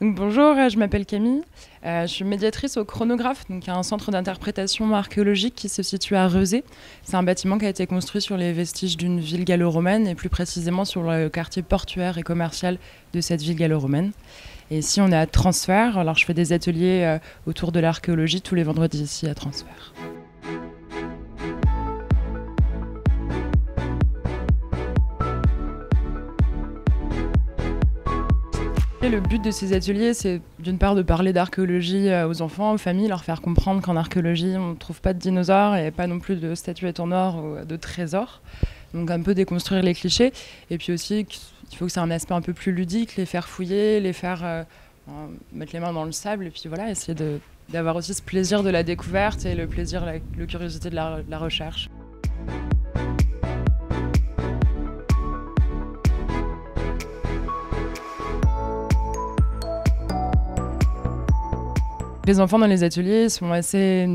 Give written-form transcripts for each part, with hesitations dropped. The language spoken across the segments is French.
Donc, bonjour, je m'appelle Camille. Je suis médiatrice au Chronographe, donc un centre d'interprétation archéologique qui se situe à Rezé. C'est un bâtiment qui a été construit sur les vestiges d'une ville gallo-romaine et plus précisément sur le quartier portuaire et commercial de cette ville gallo-romaine. Et ici, on est à Transfert. Alors, je fais des ateliers autour de l'archéologie tous les vendredis ici à Transfert. Et le but de ces ateliers, c'est d'une part de parler d'archéologie aux enfants, aux familles, leur faire comprendre qu'en archéologie, on ne trouve pas de dinosaures et pas non plus de statuettes en or ou de trésors. Donc un peu déconstruire les clichés. Et puis aussi, il faut que c'est un aspect un peu plus ludique, les faire fouiller, les faire mettre les mains dans le sable. Et puis voilà, essayer d'avoir aussi ce plaisir de la découverte et le plaisir, la curiosité de la recherche. Les enfants dans les ateliers sont assez...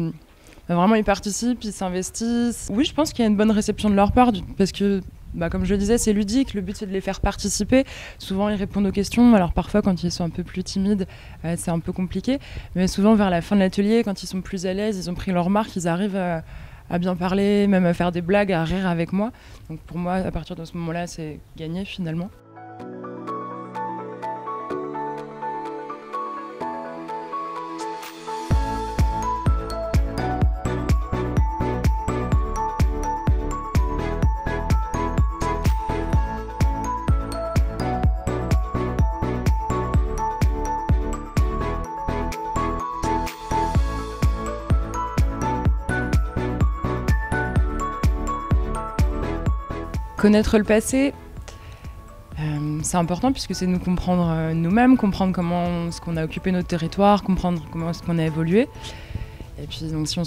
Vraiment, ils participent, ils s'investissent. Oui, je pense qu'il y a une bonne réception de leur part, parce que, comme je le disais, c'est ludique. Le but, c'est de les faire participer. Souvent, ils répondent aux questions. Alors, parfois, quand ils sont un peu plus timides, c'est un peu compliqué. Mais souvent, vers la fin de l'atelier, quand ils sont plus à l'aise, ils ont pris leur marque, ils arrivent à bien parler, même à faire des blagues, à rire avec moi. Donc, pour moi, à partir de ce moment-là, c'est gagné, finalement. Connaître le passé, c'est important puisque c'est nous comprendre nous-mêmes, comprendre comment ce qu'on a occupé notre territoire, comprendre comment est-ce qu'on a évolué. Et puis donc si on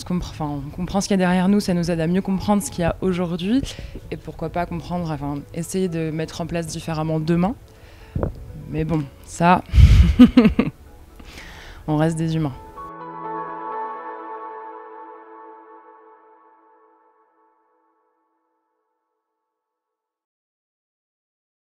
comprend ce qu'il y a derrière nous, ça nous aide à mieux comprendre ce qu'il y a aujourd'hui et pourquoi pas essayer de mettre en place différemment demain. Mais bon, ça, on reste des humains.